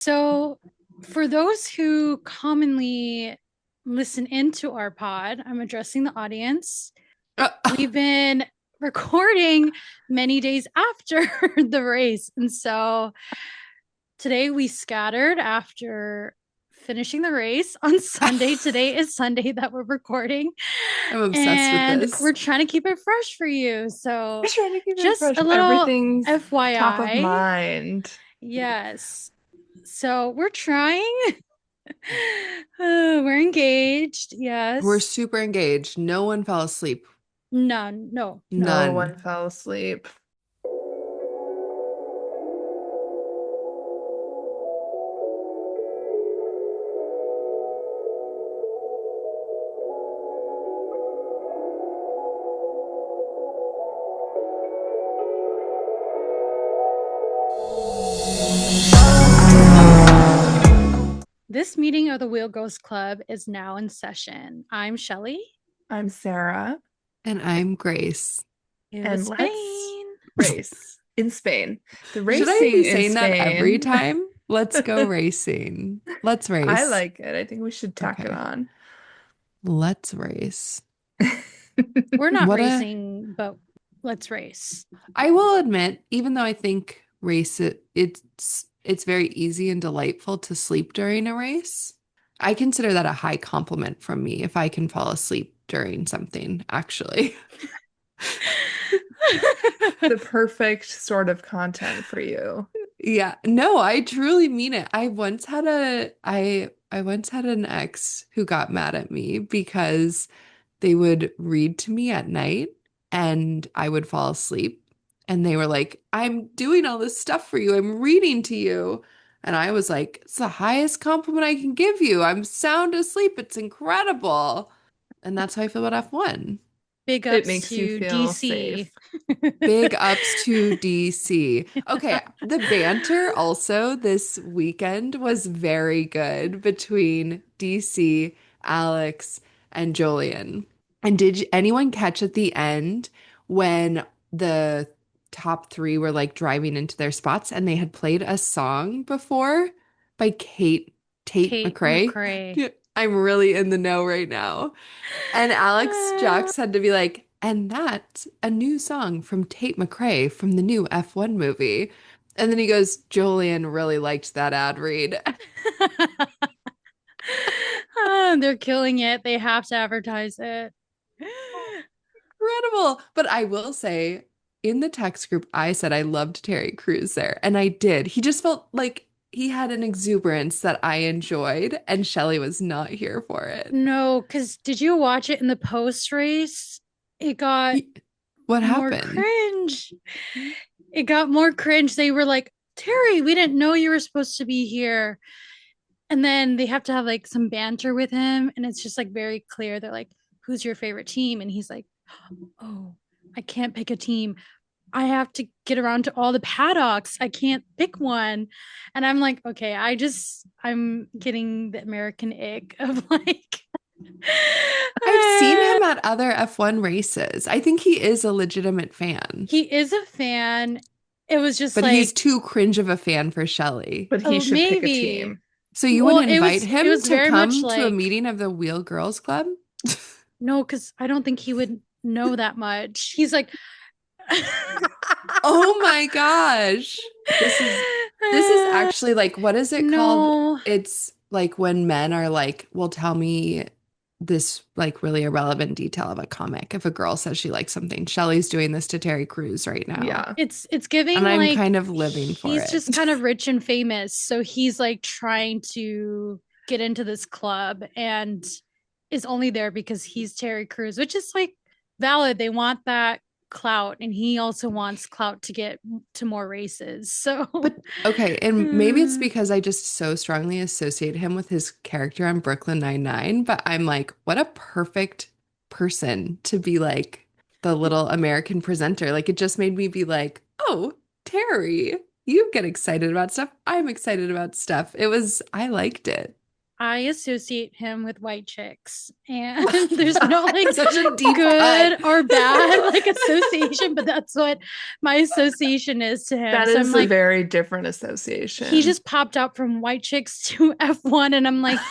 So, for those who commonly listen into our pod, I'm addressing the audience. We've been recording many days after the race. And so today we scattered after finishing the race on Sunday. Today is Sunday that we're recording. I'm obsessed with And this. we're trying to keep it fresh for you. We're So, trying to keep it just fresh. a little Everything's top of FYI. mind. Yes. So we're trying. We're engaged. We're Yes. super engaged. No one fell asleep. None. No, no. No None. one fell asleep. This meeting of the Wheel Ghost Club is now in session. I'm Shelly. I'm Sarah, And I'm Grace. and let's Spain. race in Spain. The Should I be racing in saying that every Spain. time? Let's go racing. Let's I race. like it. I think we should tack it Okay. on. Let's race. We're not What a racing, but let's race. I will admit, even though I think it's very easy and delightful to sleep during a race, I consider that a high compliment from me if I can fall asleep during something, actually. The perfect sort of content for you. Yeah, no, I truly mean it. I once had an ex who got mad at me because they would read to me at night and I would fall asleep. And they were like, "I'm doing all this stuff for you. I'm reading to you." And I was like, "It's the highest compliment I can give you. I'm sound asleep. It's incredible." And that's how I feel about F1. Big It ups makes you to feel DC. safe. Big ups to DC. Okay, the banter also this weekend was very good between DC, Alex, and Julian. And did anyone catch at the end when the top three were like driving into their spots and they had played a song before by Tate Kate McRae? McRae. I'm really in the know right now. And Alex Jax had to be like, and that's a new song from Tate McRae from the new F1 movie. And then he goes, Julian really liked that ad read. They're killing it. They have to advertise it. Incredible. But I will say, in the text group, I said I loved Terry Crews there. And I did. He just felt like he had an exuberance that I enjoyed, and Shelley was not here for it. No, because did you watch it in the post race? It got What more happened? cringe. It got more cringe. They were like, Terry, we didn't know you were supposed to be here. And then they have to have like some banter with him. And it's just like very clear. They're like, who's your favorite team? And he's like, oh, I can't pick a team. I have to get around to all the paddocks. I can't pick one. And I'm like, okay, I'm getting the American ick of like, I've seen him at other F1 races. I think he is a legitimate fan, he is a fan. It was just but he's like, too cringe of a fan for Shelley. But he oh, should pick a maybe. team. So you would Well, invite it him was to very much come to a like, meeting of the Wheel Girls Club? no, because I don't think he would know that much. He's like, Oh my gosh. This is actually like, what is it called? no. It's like when men are like, well, tell me this like really irrelevant detail of a comic. If a girl says she likes something, Shelley's doing this to Terry Crews right now. Yeah. It's giving And I'm like kind of living for he's it. just kind of rich and famous, so he's like trying to get into this club and is only there because he's Terry Crews, which is like valid. They want that clout, and he also wants clout to get to more races. So, But okay, and maybe it's because I just so strongly associate him with his character on Brooklyn Nine-Nine, but I'm like, what a perfect person to be like the little American presenter. Like it just made me be like, oh, Terry, you get excited about stuff. I'm excited about stuff. I liked it. I associate him with white chicks, and there's no like Such a deep good cut. or bad like association, but that's what my association is to him. That So I'm is a like, very different he association. just popped out from white chicks to F1, and I'm like,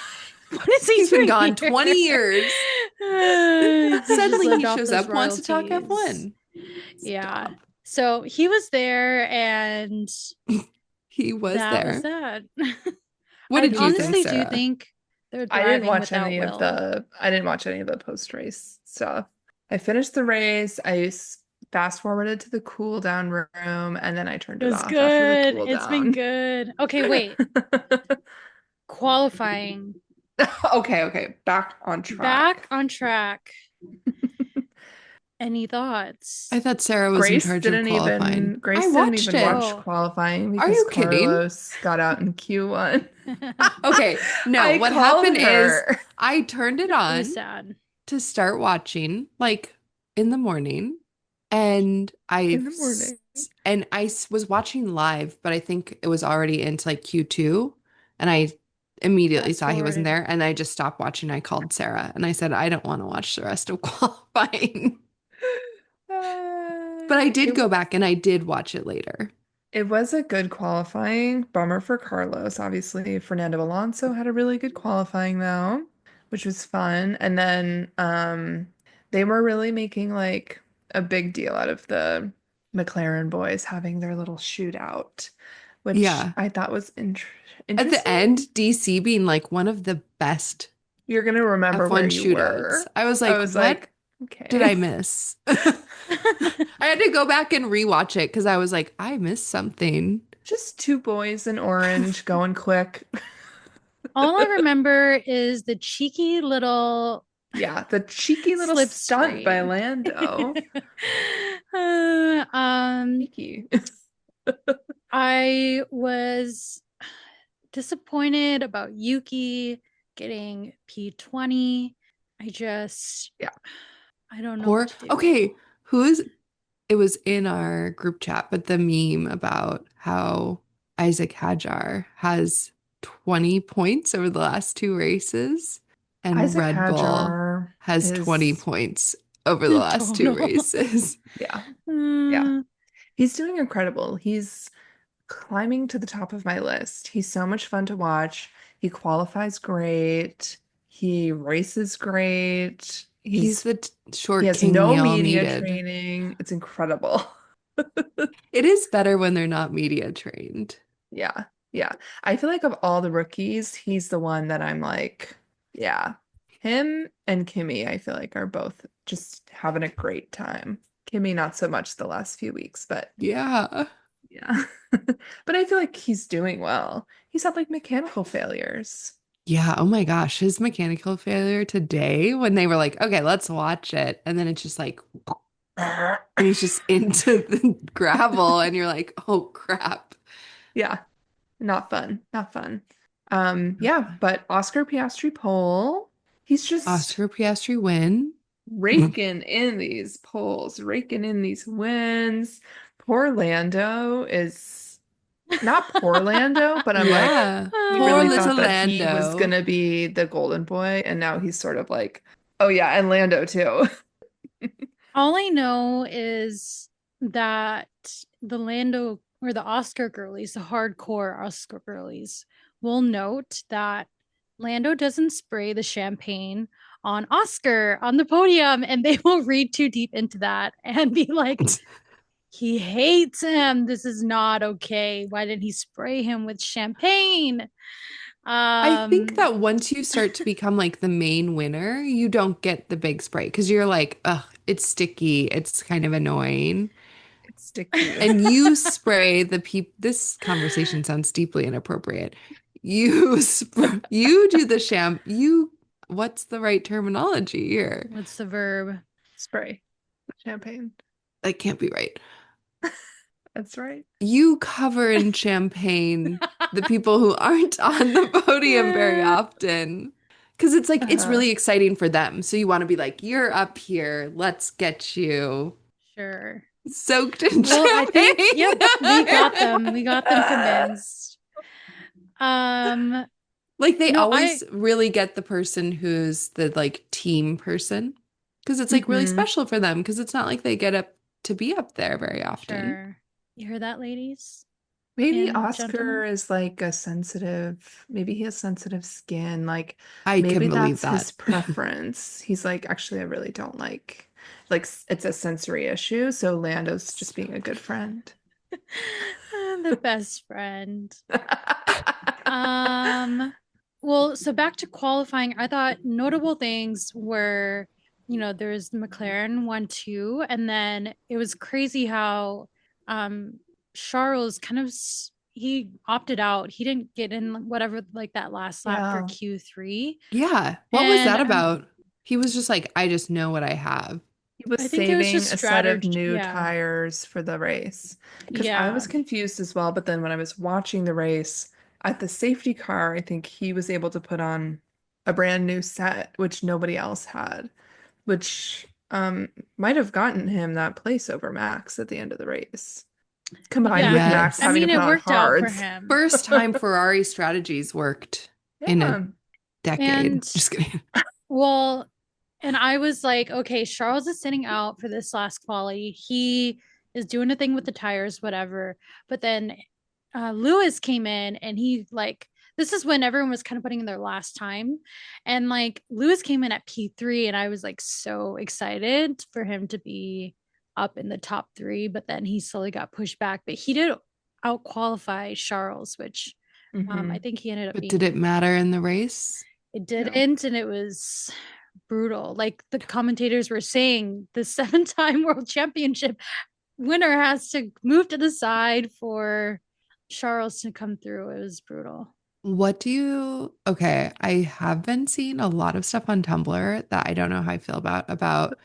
what is he He's been doing gone here? 20 years. He's just Suddenly he lived off shows those up, wants to talk royalties. F1. Yeah. Stop. So he was there, and He was that was there. that. What I did you think, honestly do Sarah? think they're driving without Will. I didn't watch any of the post-race stuff. I finished the race. Fast forwarded to the cool down room and then I turned It it was off after the good. cool It's been down. good. Okay, wait. Qualifying. Okay. Back on Back track. on track. Any I thoughts? thought Sarah was in charge of qualifying. I Grace didn't watched even it. watch Oh. qualifying Are because you kidding? Carlos got out in Q1. Okay, no, I what called happened is her. I turned it It was on sad. to start watching like in the morning and In the morning. was watching live, but I think it was already into like Q2 and I immediately Fast saw he wasn't forwarded. there and I just stopped watching. I called Sarah and I said I don't want to watch the rest of qualifying. But I did It go back and I did watch it later. It was a good qualifying. Bummer for Carlos. Obviously, Fernando Alonso had a really good qualifying though, which was fun. And then they were really making like a big deal out of the McLaren boys having their little shootout, which Yeah. I thought was At the interesting. end, DC being like one of the best You're gonna remember where F1 you shootouts. were. I was I like, was what like, did I okay. miss? I had to go back and rewatch it because I was like, I missed something. Just two boys in orange going quick. All I remember is the cheeky little Yeah, the cheeky little stunt by slipstream. Lando. Uh, um, Cheeky. I was disappointed about Yuki getting P20. I just, Yeah. I don't know what Poor. to do. Okay, it was in our group chat, but the meme about how Isaac Hajar has 20 points over the last two races and Isaac Red Bull Hajar has 20 is, points over the last two Total. races. yeah, yeah. Uh, He's doing incredible. He's climbing to the top of my list. He's so much fun to watch. He qualifies great. He races great. He's the He short has king no we all media needed. training. It's incredible. It is better when they're not media trained. Yeah, yeah. I feel like of all the rookies, he's the one that I'm like, yeah. Him and Kimmy, I feel like are both just having a great time. Kimmy, not so much the last few weeks, but Yeah. yeah. But I feel like he's doing well. He's had like mechanical failures. Yeah. Oh my gosh. His mechanical failure today when they were like, okay, let's watch it. And then it's just like, and he's just into the gravel. And you're like, oh crap. Yeah, not fun. Not fun. Oh, Yeah, fun. but Oscar Piastri pole, he's just Oscar Piastri win. raking in these polls, raking in these wins. Poor Lando is not poor Lando, but I'm like, Yeah. we Poor really little thought that he was Lando. gonna be the golden boy, and now he's sort of like, oh yeah, and Lando too. all I know is that the Lando or the Oscar girlies, the hardcore Oscar girlies, will note that Lando doesn't spray the champagne on Oscar on the podium, and they will read too deep into that and be like, he hates him. This is not okay. Why didn't he spray him with champagne? I think Um, that once you start to become like the main winner, you don't get the big spray because you're like, ugh, it's sticky. It's kind of annoying. It's sticky. And you spray the people. This conversation sounds deeply inappropriate. You do the what's the right terminology here? what's the verb? Spray champagne. That can't be right. That's right. You cover in champagne the people who aren't on the podium very often. Because it's like, it's Uh-huh. really exciting for them. So you want to be like, you're up here. Let's get you Sure. soaked in Well, I think, yep, we got champagne. them. We got them convinced. Um, Like they No, I always really get the person who's the like team person because it's like really Hmm. special for them because it's not like they get up to be up there very often. sure. You heard that, ladies Maybe and Oscar gentlemen? is like a sensitive, maybe he has sensitive skin. Like I maybe can believe that's that. his preference. He's like, actually, I really don't like it's a sensory issue. So Lando's just being a good friend. The best friend. Um, well, so back to qualifying, I thought notable things were, there's McLaren 1, 2, and then it was crazy how um Charles he opted out. He didn't get in whatever like that last lap for Yeah. Q3. Yeah. What was And that about? He was just like, I just know what I have. He was I think it was saving just a set of strategy. new Yeah. tires for the race. Because I Yeah. was confused as well, but then when I was watching the race at the safety car, I think he was able to put on a brand new set, which nobody else had, which might have gotten him that place over Max at the end of the race. Combined Yeah. with Max I Yes. having to mean, put it on worked out for hards. him. First time Ferrari strategies worked in a Yeah. decade. And Just kidding. well, and I was like, okay, Charles is sitting out for this last quali. He is doing a thing with the tires, whatever. But then Lewis came in and he like this is when everyone was kind of putting in their last time. And like Lewis came in at P3 and I was like so excited for him to be up in the top 3, but then he slowly got pushed back. But he did out qualify Charles, which I Hmm. think he ended up But did being it matter in the race? it No. didn't, and it was brutal. Like the commentators were saying, the 7-time world championship winner has to move to the side for Charles to come through. It was brutal. Okay, I have been seeing a lot of stuff on Tumblr that I don't know how I feel about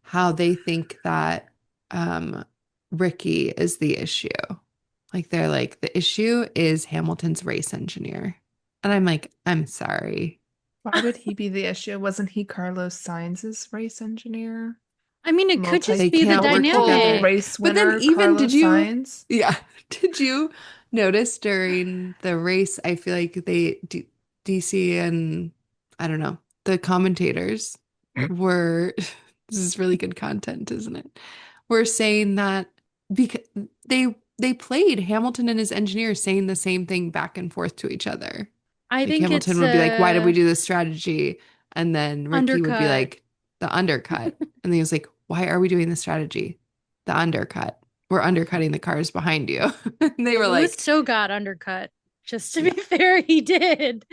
how they think that um Ricky is the issue. Like they're like, the issue is Hamilton's race engineer. And I'm like, I'm sorry. Why would he be the issue? Wasn't he Carlos Sainz's race engineer? I mean, it could Multi They just be the can't work multiple together. dynamic. race But then winner even did Carlos you, Sainz. yeah, did you notice during the race, I feel like DC and I don't know, the commentators were, this is really good content, isn't it? Were saying that because they played Hamilton and his engineer saying the same thing back and forth to each other. I Like think Hamilton it's would be like, why did we a do this strategy? And then Ricky would be undercut. like, the undercut. And then he was like, why are we doing the strategy? The undercut. We're undercutting the cars behind you. And they Well, were Lewis like, still got undercut. Just to be yeah. fair, he did.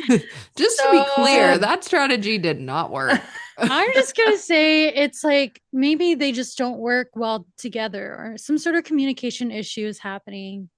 Just to be clear, So that strategy did not work. I'm just gonna say it's like maybe they just don't work well together or some sort of communication issue is happening.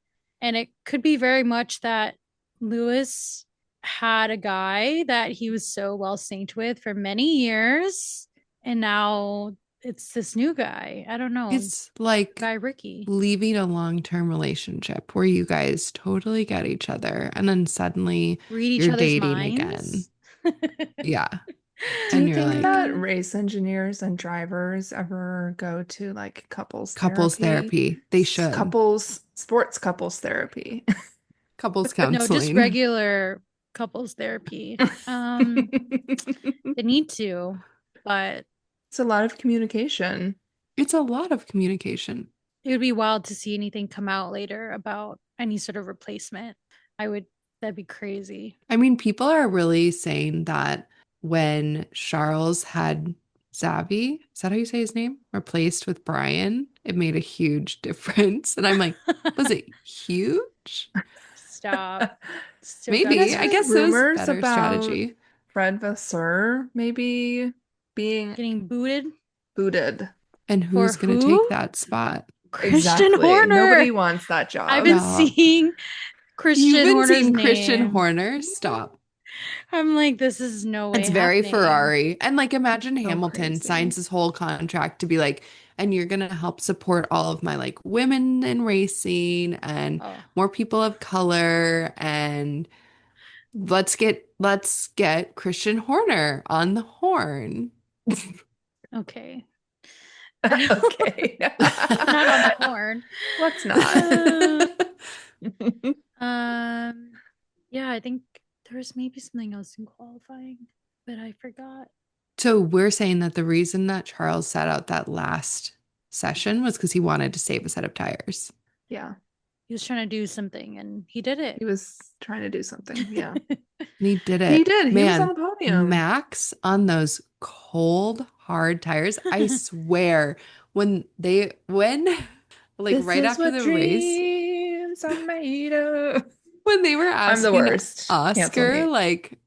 And it could be very much that Lewis had a guy that he was so well synced with for many years, and now it's this new guy. I don't know, It's like guy Ricky. leaving a long-term relationship where you guys totally get each other and then suddenly Read each you're other's dating again. minds. Yeah. Do And you you're think like, that race engineers and drivers ever go to like couples couples therapy? therapy. They should. Sports couples therapy. Couples No, just counseling. regular couples therapy. They need to, but It's a lot of communication. It's a lot of communication. it would be wild to see anything come out later about any sort of replacement. I would, that'd be crazy. I mean, people are really saying that when Charles had Xavi, is that how you say his name? Replaced with Brian, it made a huge difference. And I'm like, was it huge? Stop. Still You got guys Maybe. I heard us guess it was rumors better about strategy. Fred Vasseur maybe being getting booted booted? And for who's going to take who? that spot? Christian Exactly. Horner. Nobody wants that I've job. been Stop. seeing You've Christian been Horner's seeing Christian name. Horner. Stop. I'm like, this is no way It's very happening. Ferrari. And like imagine So Hamilton crazy. signs his whole contract to be like, and you're gonna help support all of my like women in racing and Oh, more people of color and let's get Christian Horner on the horn. okay. I don't, Okay. not on the horn. Let's not. Uh, um, yeah, I think There was maybe something else in qualifying, but I forgot. So we're saying that the reason that Charles sat out that last session was because he wanted to save a set of tires. Yeah. He was trying to do something and he did it. He was trying to do something. Yeah. And he did And he it. did. He was on Man, the podium. Max on those cold, hard tires. I swear, when like This right is after what the race, dreams are made of. when they were I'm the asking worst. Cancel Oscar, me. like,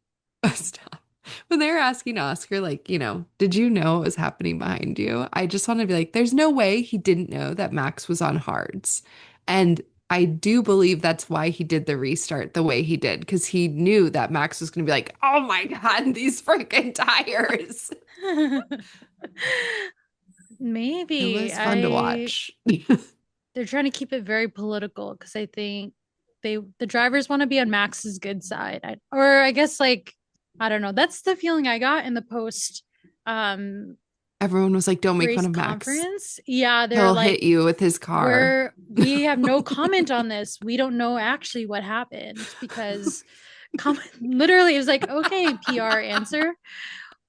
stop. When they were asking Oscar, like, did you know what was happening behind you? I just want to be like, there's no way he didn't know that Max was on hards. And I do believe that's why he did the restart the way he did, because he knew that Max was going to be like, oh my God, these freaking tires. It Maybe was fun to I watch. they're trying to keep it very political because I think the drivers want to be on Max's good side. Or I guess like I don't know. That's the feeling I got in the post um Everyone was like, don't make fun race of Max. conference. Yeah, they're He'll hit like you with his car. we have no comment on this. We don't know actually what happened because literally it was like, okay, PR answer.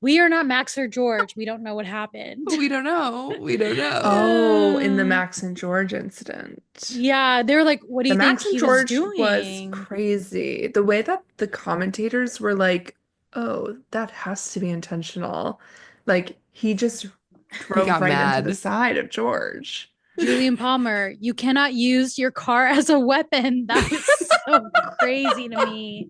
We are not Max or George. We don't know what happened. We don't know. We don't know. Oh, in the Max and George incident. Yeah, they were like, what do The you think Max and he was George was doing? crazy. The way that the commentators were like, oh, that has to be intentional. Like, he just He drove got right into the mad. side of George. Julian Palmer, you cannot use your car as a weapon. That was so crazy to me.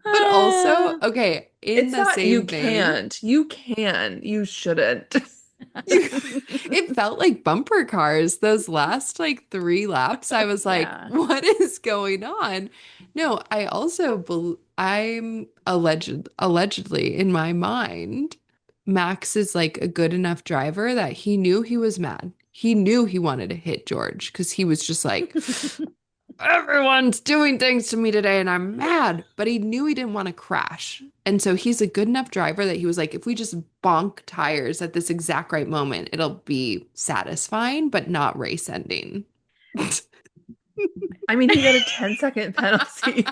But also, Ah. okay, in It's the not, you same vein, can't. You can. You shouldn't. it felt like bumper cars. Those last like 3 laps, I was like, Yeah. what is going on? No, I also I'm allegedly in my mind, Max is like a good enough driver that he knew he was mad. He knew he wanted to hit George because he was just like, everyone's doing things to me today and I'm mad. But he knew he didn't want to crash. And so he's a good enough driver that he was like, if we just bonk tires at this exact right moment, it'll be satisfying, but not race ending. I mean, he got a 10-second penalty.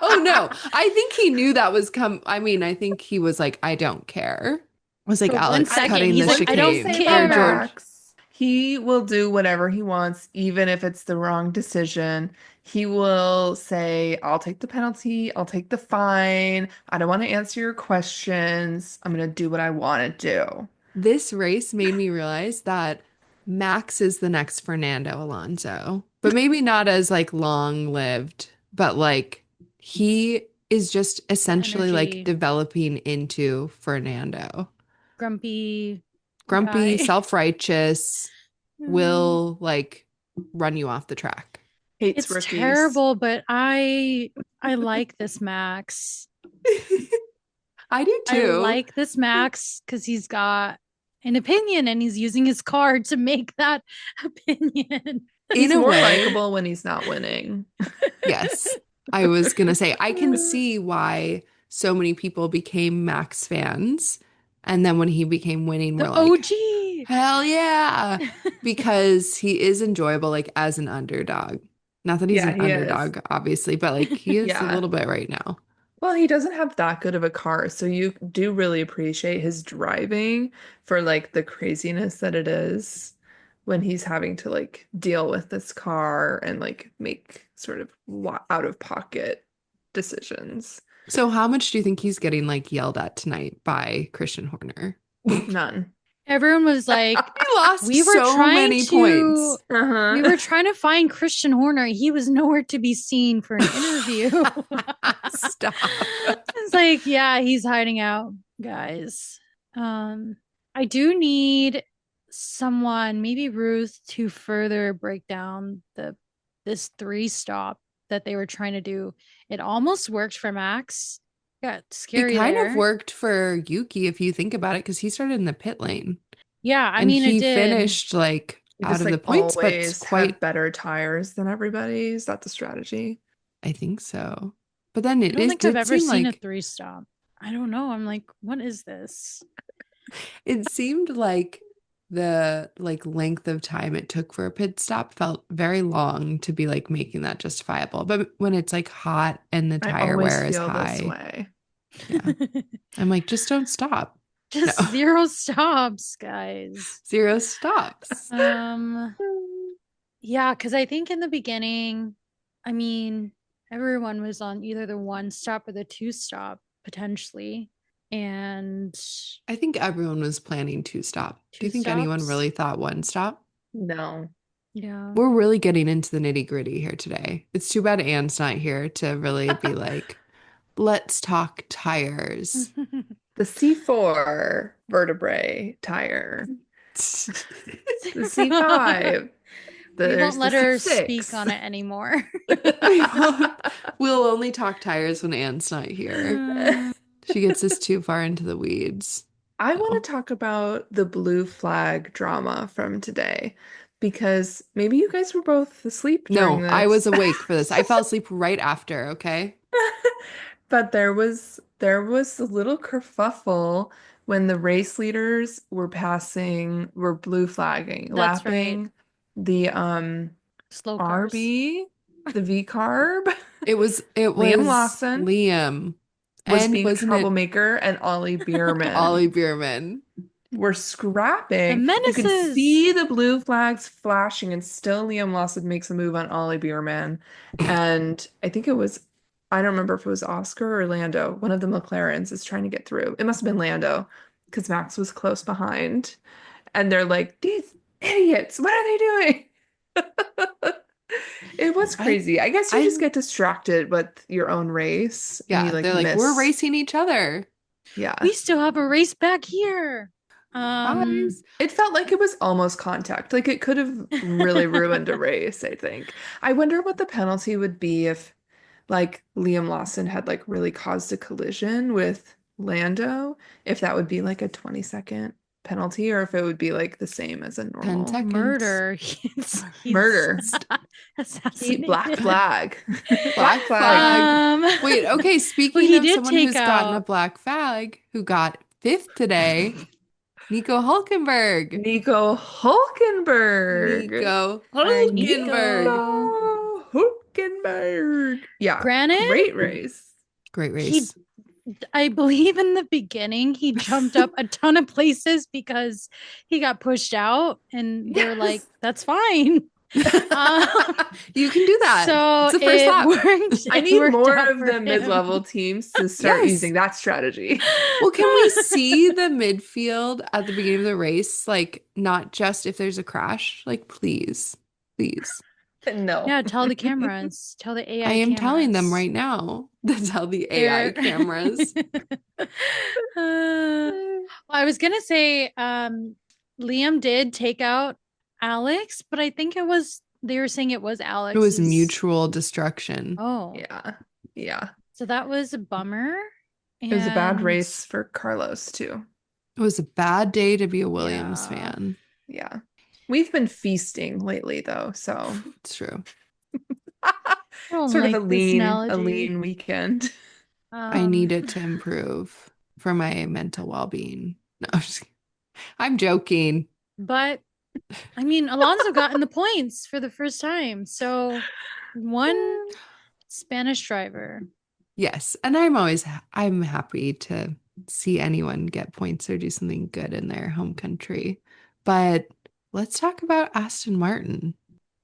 Oh no. I think he knew that was I mean, I think he was like, I don't care. I was like For one Alex second, cutting he's the like, I don't chicane Say or about care. George. Max, he will do whatever he wants, even if it's the wrong decision. He will say, I'll take the penalty, I'll take the fine. I don't want to answer your questions. I'm going to do what I want to do. This race made me realize that Max is the next Fernando Alonso, but maybe not as like long lived, but like he is just The essentially like energy, developing into Fernando. grumpy Grumpy, guy. self-righteous, will like run you off the track. Hates It's rookies. terrible, but I like this Max. I do I too. like this Max because he's got an opinion and he's using his card to make that opinion. In He's a more way, likable when he's not winning. yes. I was gonna say, I can see why so many people became Max fans. And then when he became winning, we're The like, OG. hell yeah. Because he is enjoyable, like as an underdog. Not that he's Yeah, an he is. underdog, obviously, but like he is a Yeah. little bit right now. Well, he doesn't have that good of a car, so you do really appreciate his driving for like the craziness that it is when he's having to like deal with this car and like make sort of out of pocket decisions. So how much do you think he's getting like yelled at tonight by Christian Horner? None. Everyone was like, He lost we were so trying many to points. we Uh-huh. were trying to find Christian Horner. He was nowhere to be seen for an interview. Stop. It's like, yeah, he's hiding out, guys. I do need someone, maybe Ruth, to further break down this three stop that they were trying to do. It almost worked for Max. Got It scary kind of there. worked for Yuki if you think about it, because he started in the pit lane Yeah, I and mean it he did. finished like He out just of the like points, but it's always had quite, better tires than everybody. Is that the strategy? I think so. But then I don't think I've did ever seem seen a like three stop. I don't know. I'm like, what is this? it seemed like the like length of time it took for a pit stop felt very long to be like making that justifiable. But when it's like hot and the I tire always wear is feel this high, way. yeah, I'm like, just don't stop. No, Just zero stops, guys. zero stops. Um, yeah, because I think in the beginning, I mean, everyone was on either the one stop or the two stop potentially, and I think everyone was planning to stop. Do two you think anyone stops. really thought one stop? No. Yeah. We're really getting into the nitty gritty here today. It's too bad Anne's not here to really be like, let's talk tires. The C4 vertebrae tire. The C5. We won't There's the let her speak C6. on it anymore. We won't, we'll only talk tires when Anne's not here. She gets us too far into the weeds. I No. want to talk about the blue flag drama from today because maybe you guys were both asleep during No, I was this. awake for this. I fell asleep right after, okay? But there was a little kerfuffle when the race leaders were blue flagging, That's right. lapping the Slow cars. RB, the V carb. It Liam was Lawson Liam. was And being a wasn't it troublemaker, and Ollie Bierman Ollie Bierman? were The scrapping. You can menaces. see the blue flags flashing, and still Liam Lawson makes a move on Ollie Bierman. And I don't remember if it was Oscar or Lando. One of the McLarens is trying to get through. It must have been Lando because Max was close behind. And they're like, these idiots, what are they doing? It was I crazy. I guess you just I get distracted with your own race and you yeah, like they're like, we're miss. racing each other. Yeah. We still have a race back here. Um, Guys. It felt like it was almost contact. Like it could have really ruined a race, I think. I wonder what the penalty would be if like Liam Lawson had like really caused a collision with Lando, if that would be like a 20-second penalty or if it would be like the same as a 10 normal seconds. murder. He's murder. Black assassinated. flag. Black Black flag. flag. Um, Wait, okay, well, speaking he of did someone take who's gotten a out. black flag, who got fifth today, Nico Hulkenberg. Nico Hulkenberg. Nico Our Hulkenberg. Nico. Nico Hulkenberg. Yeah, Granted, great race. Great he, race. I believe in the beginning, he jumped up a ton of places because he got pushed out, and they were like, Yes. "That's fine." Um, You can do that. so It's the first it lap. worked. I It need worked more out of for the him. mid-level teams to start Yes. using that strategy. Well, can we see the midfield at the beginning of the race? Like, not just if there's a crash. Like, please, please. No. Yeah, tell the cameras, tell the I AI am telling them cameras. right now to tell the AI They're cameras. I was gonna say Liam did take out Alex, but I think it was they were saying it was It was Alex's. mutual destruction. Oh, Yeah. Yeah. so that was a bummer. It was a bad And race for Carlos too. It was a bad day to be a Williams yeah, fan. Yeah. We've been feasting lately though, so It's true. I don't sort of like this a analogy. lean weekend. I need Um, it to improve for my mental well-being. No, I'm joking. but I mean, Alonso got in the points for the first time, so one Spanish driver. Yes, and I'm happy to see anyone get points or do something good in their home country. But let's talk about Aston Martin.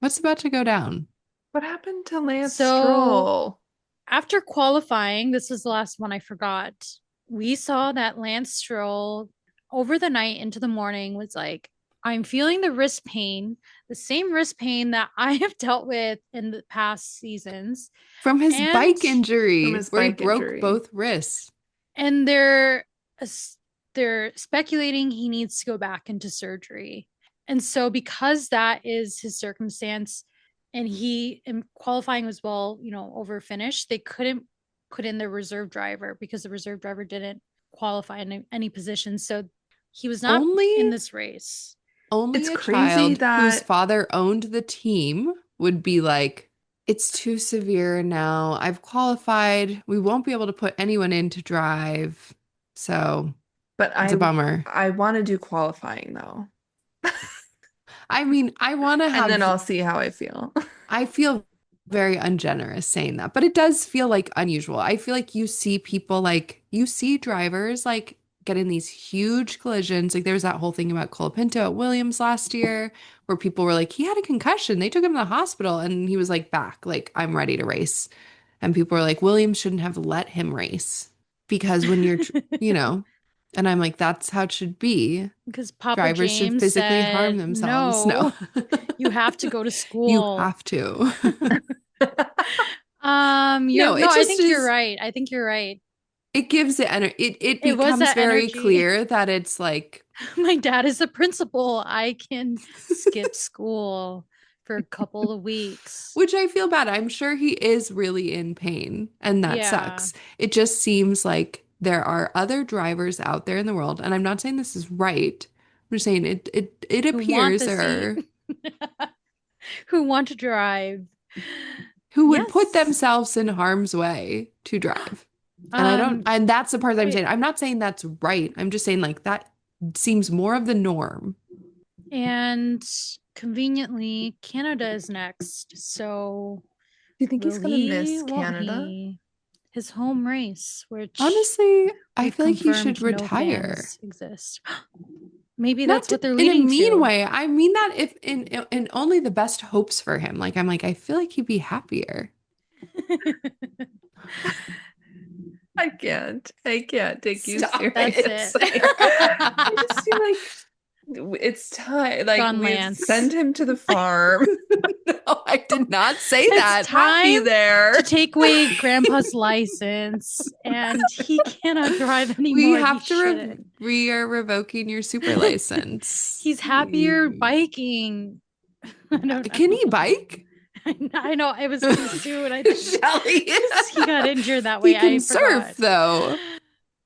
What's about to go down? What happened to Lance So Stroll? after qualifying, this was the last one I forgot. We saw that Lance Stroll over the night into the morning was like, I'm feeling the wrist pain, the same wrist pain that I have dealt with in the past seasons. From his And bike From injury his where he bike broke injury. both wrists. and they're speculating he needs to go back into surgery. And so because that is his circumstance and he in qualifying was well, over finished, they couldn't put in the reserve driver because the reserve driver didn't qualify in any position. So he was not in Only this race. It's only a crazy child whose that father owned the team would be like, it's too severe now. I've qualified. We won't be able to put anyone in to drive. So but it's a bummer. I want to do qualifying though. I mean, I want to And then have, I'll see how I feel. I feel very ungenerous saying that, but it does feel like unusual. I feel like you see people like, you see drivers like get in these huge collisions. Like there's that whole thing about Cole Pinto at Williams last year where people were like, he had a concussion. They took him to the hospital and he was like, back, like, I'm ready to race. And people were like, Williams shouldn't have let him race because when you're, you know, and I'm like, that's how it should be. Because Papa Drivers should James physically harm said, themselves. No, no, you have to go to you school. have to. You're No, no, it I just think you're is. right. I think you're right. It gives it energy. It It was becomes that very energy. clear that it's like, My dad is the principal. I can skip school for a couple of weeks. which I feel bad. I'm sure he is really in pain, and that Yeah. sucks. It just seems like there are other drivers out there in the world, and I'm not saying this is right. I'm just saying it Who want appears the there seat? are Who want to drive? who would put Yes. themselves in harm's way to drive. And I don't, and that's the part that I'm saying. I'm not saying that's right. I'm just saying like that seems more of the norm. And conveniently, Canada is next. So Do you think he's will gonna miss he? Won't Canada? he? His home race, which Honestly, I we've feel like he should confirmed no retire. fans exist. Maybe Not that's to, what they're in a leading mean to. way. I mean that if in only the best hopes for him. Like I'm like I feel like he'd be happier. I can't. I can't take you Stop seriously. That's I just feel it. like it's time. Like John we Lance. send him to the farm. No, I did not say It's that. Happy time there. to take away Grandpa's license, and he cannot drive We anymore. have He to shouldn't. we are revoking your super license. He's happier biking. I don't know. Can he bike? I know it was too soon. I think Shelly. he got injured that He way. can I surf forgot. though.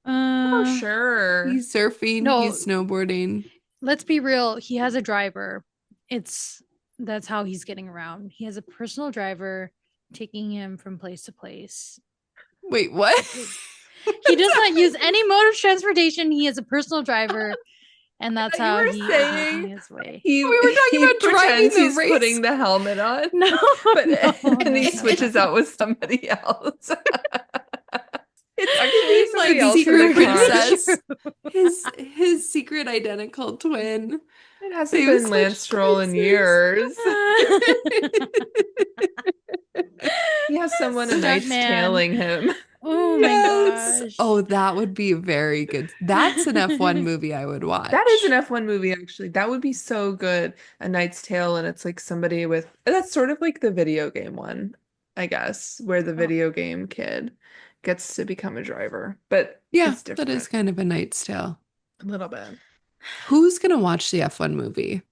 For sure. He's surfing, No. he's snowboarding. Let's be real. He has a driver. That's how he's getting around. He has a personal driver taking him from place to place. Wait, what? He does not use any mode of transportation. He has a personal driver, and that's You how were he is saying making his way. He, We were talking he about driving pretends the he's race. putting the helmet on, No, but no, and he no, switches no. out with somebody else. It's actually somebody Like else in secret the car. princess. His secret identical twin. It hasn't They been switched Lance Stroll in places. years. He has someone a nice Stuntman. tailing him. Oh Yes. my gosh. Oh, that would be very good. That's an F1 movie I would watch. That is an F1 movie, actually. That would be so good. A Knight's Tale, and it's like somebody with that's sort of like the video game one, I guess, where the video game kid gets to become a driver. But Yeah, it's different. that is kind of a Knight's Tale. A little bit. Who's gonna watch the F1 movie?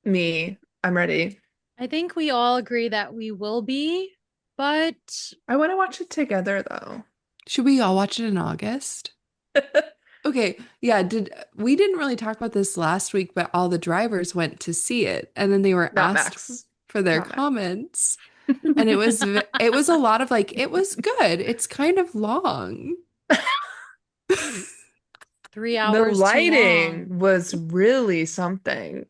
Me. I'm ready. I think we all agree that we will be, but I want to watch it together though. Should we all watch it in August? Okay, yeah, we didn't really talk about this last week, but all the drivers went to see it and then they were Not asked Max. for their Not Max. comments. And it was a lot of like it was good. It's kind of long. 3 The hours too lighting long. was really something.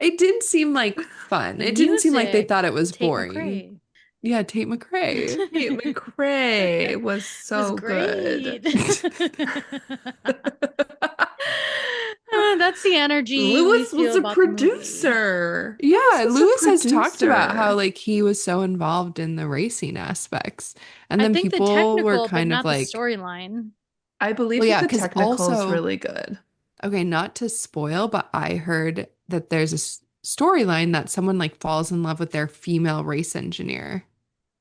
It didn't seem like fun. The It didn't seem like they music, thought it was Tate boring. McRae. Yeah, Tate McRae. Kate McRae was so good. That's the energy. Lewis we was feel a about the movie. producer. Yeah, was a Lewis has talked about producer. how like he was so involved in the racing aspects. And I then think the people technical, were but kind of not like, the storyline. I believe well, that yeah, the 'cause technical is also- really good. okay, not to spoil, but I heard that there's a storyline that someone like falls in love with their female race engineer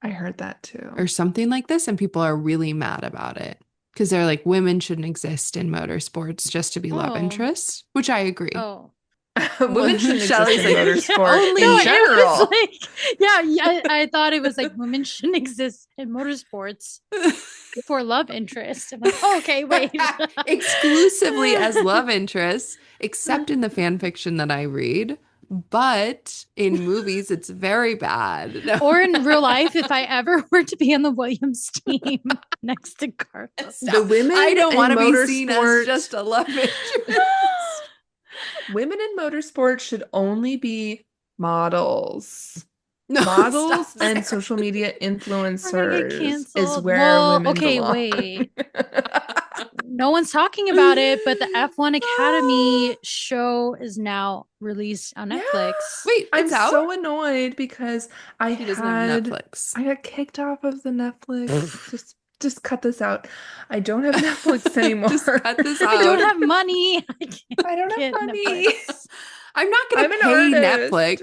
I heard that too. or something like this, and people are really mad about it because they're like, women shouldn't exist in motorsports just to be love Oh. interests, which I agree. Oh. Women shouldn't exist Shelley's in like, motorsport only- in No, it general. was like, I thought it was like women shouldn't exist in motorsports for love interest. I'm like, oh, okay, wait. Exclusively as love interests, except in the fan fiction that I read. But in movies, it's very bad. No. Or in real life, if I ever were to be on the Williams team next to Carlos. The women I don't in want to be seen as motorsport- just a love interest. women in motorsports should only be models. No, stop, Models and Sarah. social media We're gonna get influencers is canceled. where Well, women okay, belong. wait. No one's talking about it, but the F1 Academy show is now released on Yeah. Netflix. Wait, I'm it's out? so annoyed because She doesn't have Netflix. I got kicked off of the Netflix. Just cut this out. I don't have Netflix anymore. Just cut this I don't out. have money. I can't I don't have get money. Netflix. I'm not gonna I'm an pay artist. Netflix.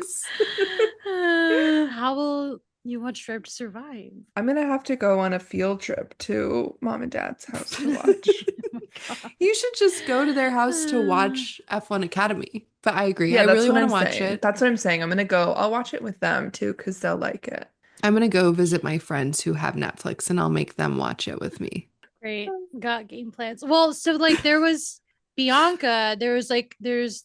How will you watch Drive to Survive? I'm gonna have to go on a field trip to mom and dad's house to watch. Oh my God. You should just go to their house to watch F1 Academy. But I agree. I Yeah, that's really what want to I'm watch saying. it. That's what I'm saying. I'm gonna go. I'll watch it with them too, because they'll like it. I'm gonna go visit my friends who have Netflix and I'll make them watch it with me. Great. Got game plans. Well, so like there was Bianca, there's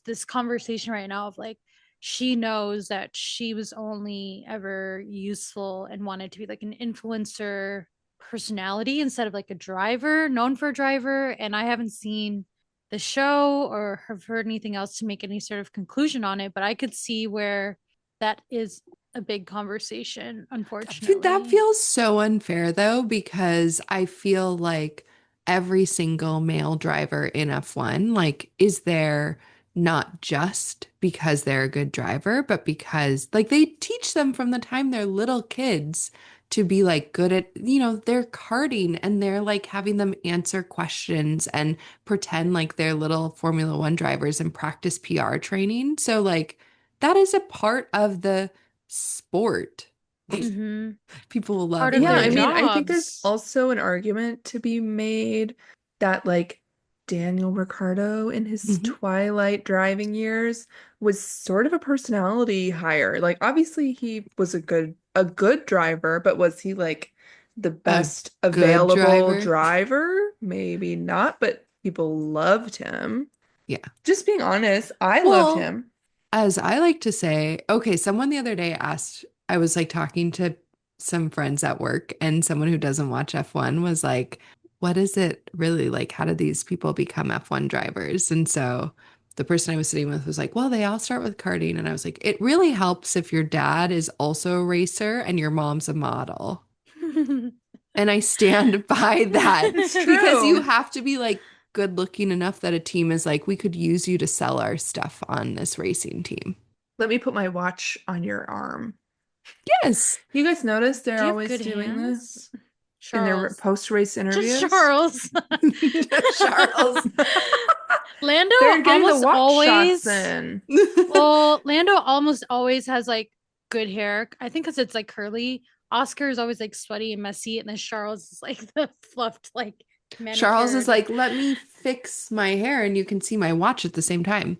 this conversation right now of like she knows that she was only ever useful and wanted to be like an influencer personality instead of like a driver, known for a driver. And I haven't seen the show or have heard anything else to make any sort of conclusion on it, but I could see where that is a big conversation, That unfortunately. feels so unfair though, because I feel like every single male driver in F1 like is there not just because they're a good driver, but because like they teach them from the time they're little kids to be like good at, they're karting and they're like having them answer questions and pretend like they're little Formula One drivers and practice PR training. So like that is a part of the sport. Mm-hmm. People will love Part of Yeah, their I Lily. mean, I think there's jobs. also an argument to be made that like Daniel Ricciardo in his Mhm. twilight driving years was sort of a personality hire. Like obviously he was a good driver, but was he like the A best good available driver. driver? Maybe not, but people loved him. Yeah. Just being honest, I loved Well, him. as I like to say, okay, someone the other day asked, I was like talking to some friends at work, and someone who doesn't watch F1 was like, what is it really like? How do these people become F1 drivers? And so the person I was sitting with was like, well, they all start with karting. And I was like, it really helps if your dad is also a racer and your mom's a model. And I stand by that It's because you true. have to be like good looking enough that a team is like, we could use you to sell our stuff on this racing team. Let me put my watch on your arm. Yes. You guys notice Do they're you have always good doing this hands? in their Charles. post-race Just interviews? Charles. Charles. Lando They're getting the almost watch shots always, in. well, Lando almost always has like good hair. I think because it's like curly. Oscar is always like sweaty and messy, and then Charles is like the fluffed, like Charles is manicured. like, let me fix my hair and you can see my watch at the same time.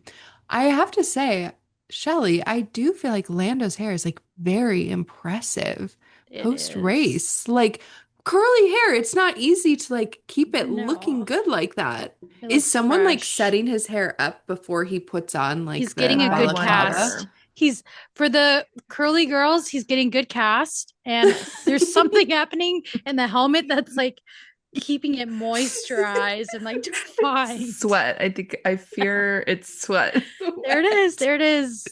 I have to say, Shelly, I do feel like Lando's hair is like very impressive It post is. race. Like curly hair, it's not easy to like keep it looking No, good like that. it Is looks someone like fresh. setting his hair up before he puts on He's like getting the a I good balaclava? cast. wonder. He's for the curly girls, he's getting good cast, and there's something happening in the helmet that's like keeping it moisturized and like defined. Sweat. I fear it's sweat. There it is. There it is.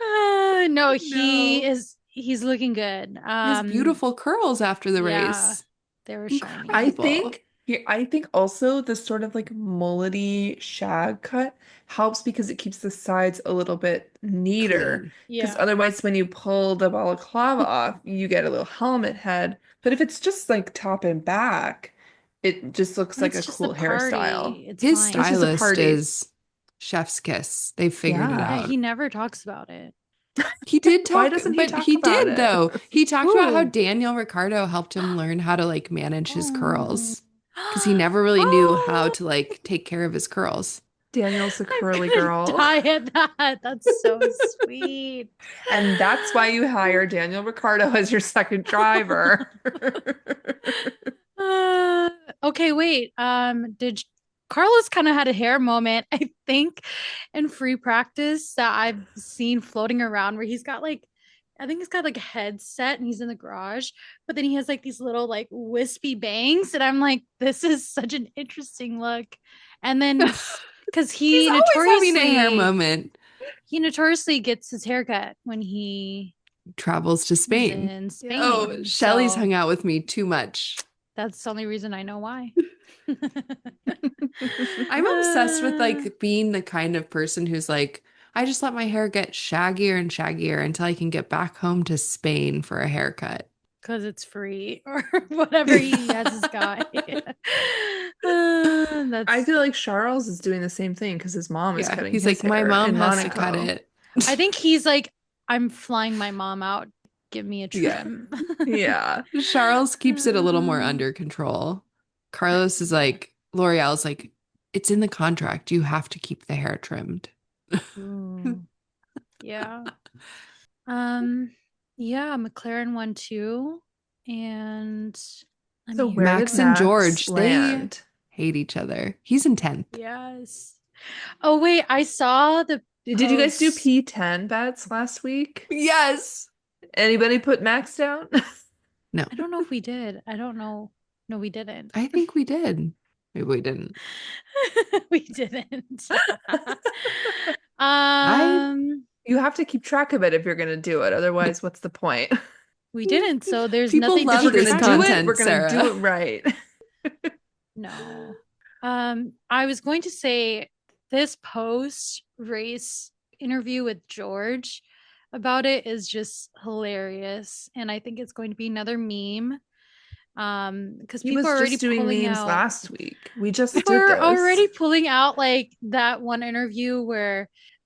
No, No. he's looking good. He has beautiful curls after the Yeah, race. they were shiny. I Incredible. think I think also the sort of like mullety shag cut helps because it keeps the sides a little bit neater. Clean. Because Yeah. otherwise, when you pull the balaclava off, you get a little helmet head. But if it's just like top and back, it just looks When like it's a just a cool hairstyle. party, it's His It's fine. just a stylist party. is chef's kiss. They've figured it Yeah. Yeah, out. he never talks about it. He did Why talk, doesn't he but talk he about did it? though. He talked about how Who? Daniel Ricciardo helped him learn how to like manage his Oh. curls because he never really knew how Oh, to like take care of his curls. Daniel's a I'm curly gonna girl. die at that. That's so sweet. And that's why you hire Daniel Ricciardo as your second driver. Uh, okay, wait. Did Carlos kind of had a hair moment, I think, in free practice that I've seen floating around where he's got like, I think he's got like a headset and he's in the garage, but then he has like these little like wispy bangs, and I'm like, this is such an interesting look. And then because He's always having a hair moment. he notoriously gets his haircut when he Travels to is Spain. in Yeah. Oh, Spain. Shelly's So hung out with me too much. that's the only reason I know why. I'm obsessed with like being the kind of person who's like, I just let my hair get shaggier and shaggier until I can get back home to Spain for a haircut. Because it's free or whatever he has his guy. I That's. feel like Charles is doing the same thing because his mom is Yeah, cutting he's his like, my hair mom in has to cut Monaco. it. I think he's like, I'm flying my mom out. Give me a Yeah. trim. Yeah. Charles keeps it a little more under control. Carlos is like, L'Oreal's like, it's in the contract. You have to keep the hair trimmed. Ooh, yeah. Um, yeah, McLaren won too. And I So mean, where did Max and Max George, they land? hate each other. He's in 10th. yes. Oh, wait, I saw the Did you guys do post. P10 bets last week? Yes. Anybody put Max down? No, I don't know if we did. I don't know. No, we didn't. I think we did. Maybe we didn't. We didn't. I You have to keep track of it if you're going to do it. Otherwise, what's the point? We didn't. So there's People nothing to love If we're keep going this to track do of. it, content, we're going to do Sarah. it right. No. I was going to say this post race interview with George about it is just hilarious. And I think it's going to be another meme. Because He people was are already just doing pulling memes out last week. We just people did are those. already pulling out like that one interview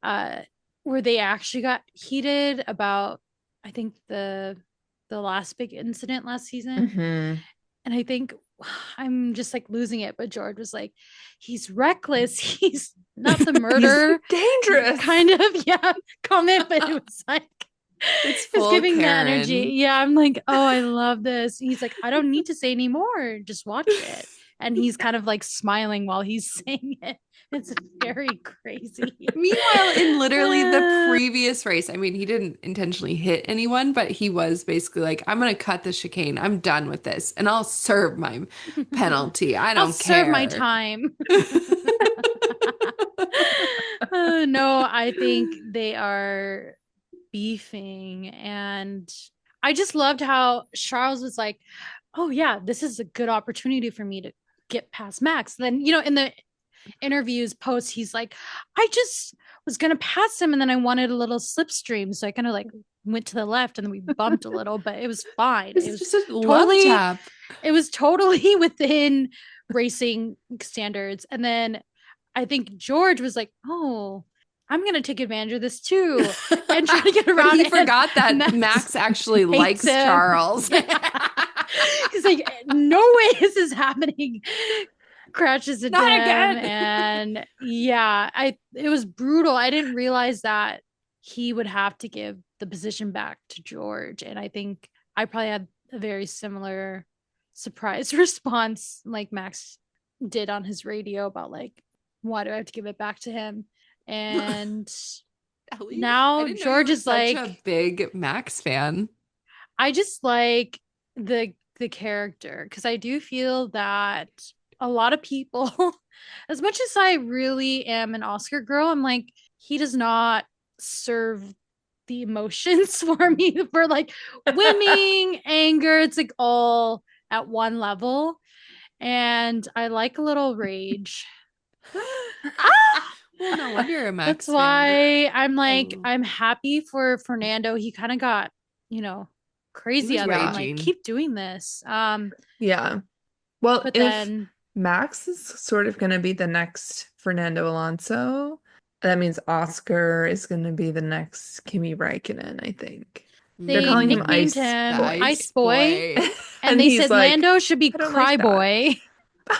uh where they actually got heated about I think the last big incident last season. Mm-hmm. And I think I'm just like losing it. But George was like, he's reckless. He's not the He's murderer. dangerous. Kind of, yeah, comment, but it was like It's it's full giving the Karen. energy. Yeah, I'm like, oh, I love this. He's like, I don't need to say anymore. Just watch it. And he's kind of like smiling while he's saying it. It's very crazy. Meanwhile, in literally the previous race, I mean, he didn't intentionally hit anyone, but he was basically like, I'm going to cut the chicane. I'm done with this. And I'll serve my penalty. I I'll don't serve my care. time. No, I think they are beefing. And I just loved how Charles was like, oh, yeah, this is a good opportunity for me to get past Max. Then, in the interviews posts, he's like, I just was going to pass him and then I wanted a little slipstream. So I kind of like went to the left and then we bumped a little, but it was fine. This It is was just a love tap. it was totally within racing standards. And then I think George was like, oh, I'm going to take advantage of this too and try to get around. But he forgot that Max actually likes him. Charles. He's like, no way this is happening. Crashes into Not him. again. And yeah, it was brutal. I didn't realize that he would have to give the position back to George. And I think I probably had a very similar surprise response like Max did on his radio about like, why do I have to give it back to him? And Ellie, I now didn't know George you were is such like, a big Max fan. I just like the character because I do feel that a lot of people, as much as I really am an Oscar girl, I'm like, he does not serve the emotions for me for like winning, anger. It's like all at one level. And I like a little rage. Well, no wonder you're a Max That's fan. why I'm like, Oh. I'm happy for Fernando. He kind of got, crazy was on that. I'm like, raging. keep doing this. Yeah. Well, But if then Max is sort of going to be the next Fernando Alonso, that means Oscar is going to be the next Kimi Räikkönen, I think. They're they calling him nicknamed Ice him Boy. Ice Boy, and And they he's said like, Lando should be I don't Cry like that. Boy. I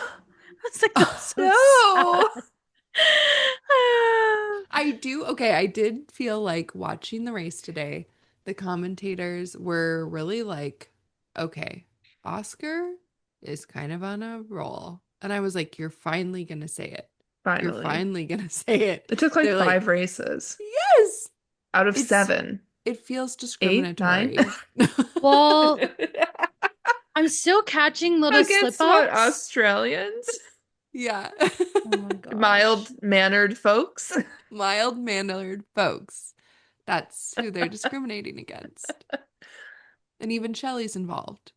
was like, that's so No. sad. I did feel like watching the race today, the commentators were really like, okay, Oscar is kind of on a roll. And I was like, you're finally going to say it. You're Finally. finally going to say it. It took like They're 5 races yes. out of It's 7. It feels 8, discriminatory. 9. Well, I'm still catching little slip Against what, ups. Australians? Yeah. Oh my gosh. Mild-mannered folks. Mild-mannered folks. That's who they're discriminating against. And even Shelley's involved.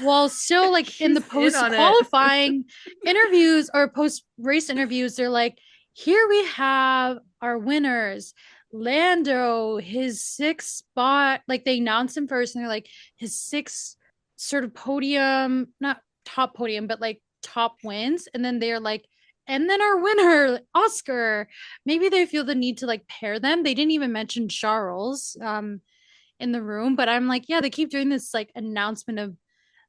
Well, still like in the She's in post on it. qualifying interviews or post race interviews, they're like, here we have our winners. Lando, his sixth spot, like they announced him first, and they're like, his sixth sort of podium, not top podium, but like top wins. And then they're like, and then our winner, Oscar. Maybe they feel the need to like pair them. They didn't even mention Charles in the room, but I'm like, yeah, they keep doing this like announcement of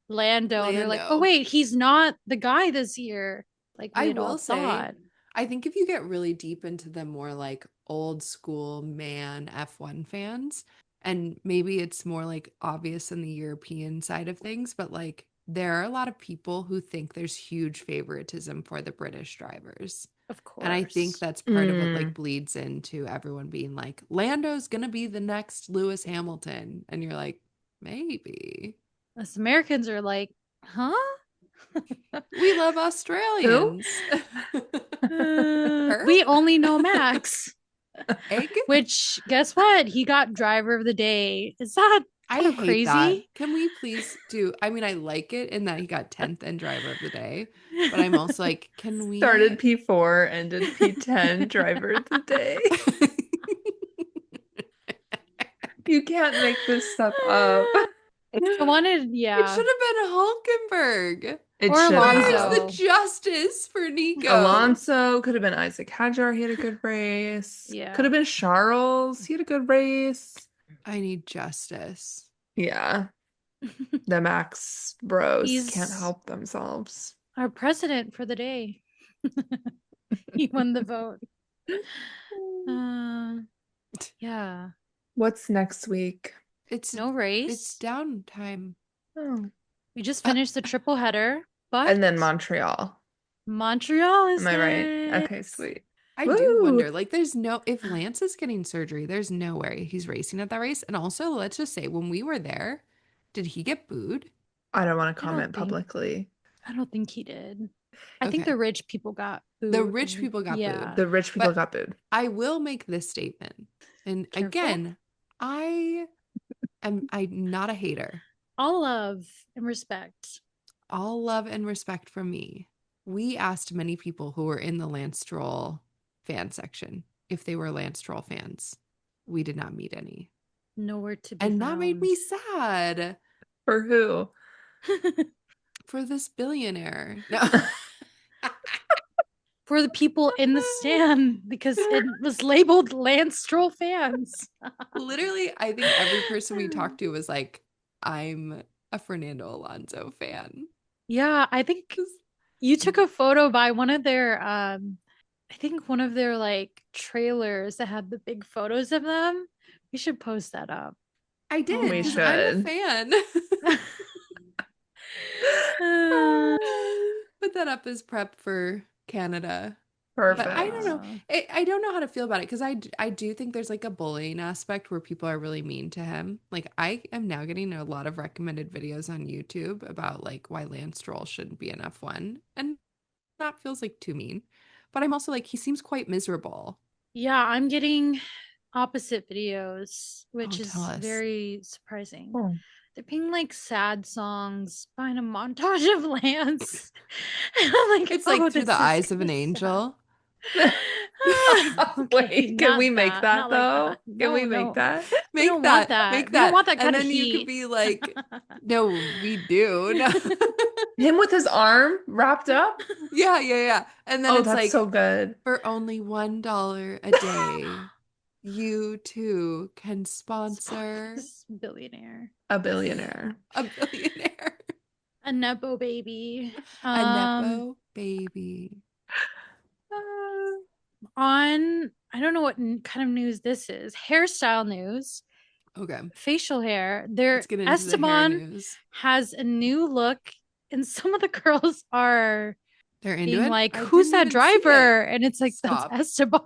Lando, and they're like, oh Lando. wait, he's not the guy this year, like we I had all will say, thought. I think if you get really deep into the more like old school man F1 fans, and maybe it's more like obvious in the European side of things, but like there are a lot of people who think there's huge favoritism for the British drivers. Of And I think course. that's part of what like Mm. bleeds into everyone being like, Lando's gonna be the next Lewis Hamilton. And you're like, maybe. Us Americans are like, huh? We love Who? Australians. Her? We only know Max, Egg? which guess what? He got driver of the day. Is that I kind of hate that. crazy? Can we please do? I mean, I like it in that he got 10th and driver of the day, but I'm also like, can Started we? P4, ended P10, driver of the day. You can't make this stuff up. I wanted, It yeah, should have been Hulkenberg. It or should Where's the Alonso. have. justice for Nico? Alonso could have been Isaac Hadjar. He had a good race. Could Yeah. have been Charles. He had a good race. I need justice. Yeah, the Max bros can't He's help themselves. our president for the day. He won the vote. Uh, yeah. What's next week? It's No it's race. downtime. Oh. We just finished the triple header, but And then Montreal. Montreal is Am I right? Okay, next. sweet. I do Woo! wonder, like, there's no, if Lance is getting surgery, there's no way he's racing at that race. And also, let's just say, when we were there, did he get booed? I don't want to I don't comment think publicly. I don't think he did. I think Okay. the rich people got The booed. rich people got Yeah. booed. The rich people But got booed. I will make this statement. And Careful. again, I'm not a hater. All love and respect. All love and respect from me. We asked many people who were in the Lance Stroll fan section if they were Lance Stroll fans. We did not meet any. Nowhere to be And that found. made me sad For who? for this billionaire. No. For the people in the stand because it was labeled Lance Stroll fans. Literally, I think every person we talked to was like, I'm a Fernando Alonso fan. Yeah, I think you took a photo by one of their I think one of their like trailers that had the big photos of them. We should post that up. I did We because I'm a should. fan. Uh, Put that up as prep for Canada. But I don't know. yeah. I don't know how to feel about it because I do think there's like a bullying aspect where people are really mean to him. Like I am now getting a lot of recommended videos on YouTube about like why Lance Stroll shouldn't be an F1, and that feels like too mean. But I'm also like he seems quite miserable. Yeah, I'm getting opposite videos, which Oh, is tell us. very surprising. Oh. They're being like sad songs behind a montage of Lance. And I'm like, It's oh, like through this the is eyes of an kinda sad. angel. Okay, Wait, can not we make that not like though? that. Can we No, make no. that? We don't want that. Make We don't that. want that And kind of then you could heat. be like, no, we do. No. Him with his arm wrapped up? Yeah. And then Oh, it's that's like, so good. for only $1 a day, you too can sponsor This billionaire. A billionaire. a billionaire. A Nepo baby. A Nepo baby. On I don't know what kind of news this is. Hairstyle news. Okay. Facial hair. There Let's get into the hair Esteban news. has a new look, and some of the girls are They're into being it. like, I who's didn't that even see it. driver? And it's like, Stop. that's Esteban.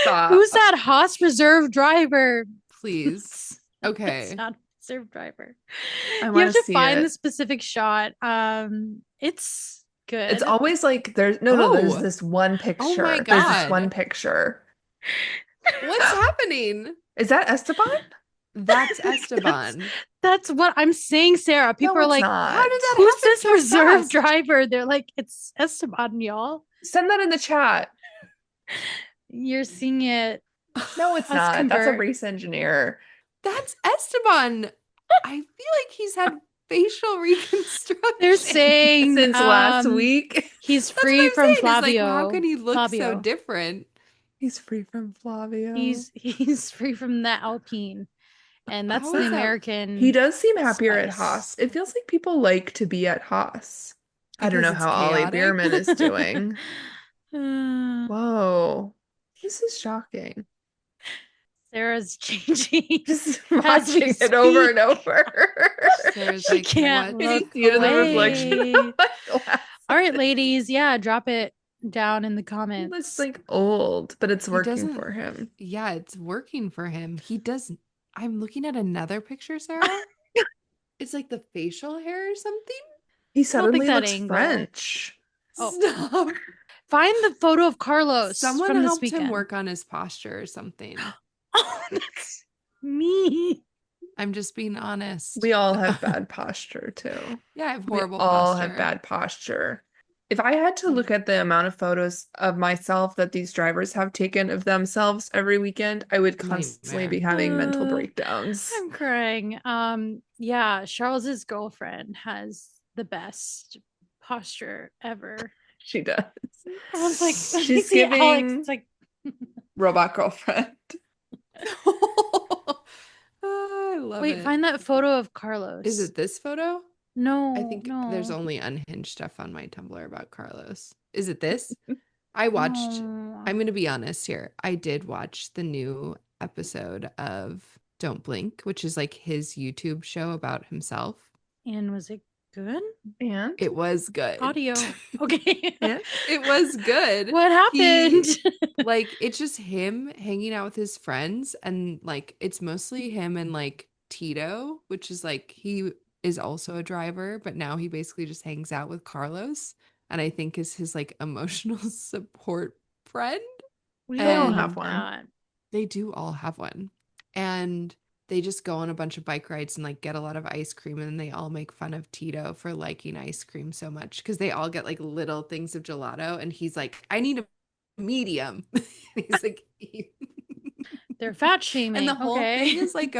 Stop. Who's that Haas reserve driver? Please. Okay. It's not a reserve driver. I You wanna have to see find it. the specific shot. It's good. It's always like there's there's Oh, this one oh my picture. There's this one God. picture. What's happening? Is that Esteban? That's that's Esteban. that's what I'm saying, Sarah. No, People are it's like, How not. did that "Who's happen this so reserve fast? driver?" They're like, "It's Esteban, y'all." Send that in the chat. You're seeing it No, it's us not. That's a convert. race engineer. That's Esteban. I feel like he's had facial reconstruction. They're saying Since last week. he's That's what free I'm from saying. Is like, well, how can Flavio. he look so Fabio. different? He's free from Flavio. He's free from the Alpine. And that's How the is that? He American does seem happier at spice. Haas. It feels like people like to be at Haas. I don't Because know it's how Ollie chaotic? Bierman is doing. Uh, Whoa. This is shocking. Sarah's changing Just as we watching it over speak. and over. Sarah's She like, can't what? Can you look see it in the reflection away. of my glasses? All right, ladies. Yeah, drop it down in the He looks comments. like old, but it's He working doesn't. for him. Yeah, it's working for him. He doesn't. I'm looking at another picture, Sarah. It's like the facial hair or something. He I don't think suddenly that looks angle. French. Oh. Stop. Find the photo of Carlos Someone from this helped him weekend. work on his posture or something. Oh, that's me. I'm just being honest. We all have bad posture too. Yeah, I have We horrible all posture. have bad posture. If I had to look at the amount of photos of myself that these drivers have taken of themselves every weekend, I would constantly be Nightmare. having mental breakdowns. I'm crying. Yeah, Charles's girlfriend has the best posture ever. She does. I was like, let me She's see Alex. giving It's like, robot girlfriend. I love wait, it. find that photo of Carlos. Is it this photo? No, I think there's no. only unhinged stuff on my Tumblr about Carlos. Is it this? I watched, No. I'm going to be honest here. I did watch the new episode of Don't Blink, which is like his YouTube show about himself. And was it good? And It was good. Audio. Okay. and It was good. What happened? Like, it's just him hanging out with his friends, and like it's mostly him and like Tito, which is like he is also a driver, but now he basically just hangs out with Carlos, and I think is his like emotional support friend. We They all don't have need one. that. They do all have one. And they just go on a bunch of bike rides and like get a lot of ice cream, and they all make fun of Tito for liking ice cream so much because they all get like little things of gelato, and he's like, I need a medium. He's like They're fat shaming. and the whole thing is like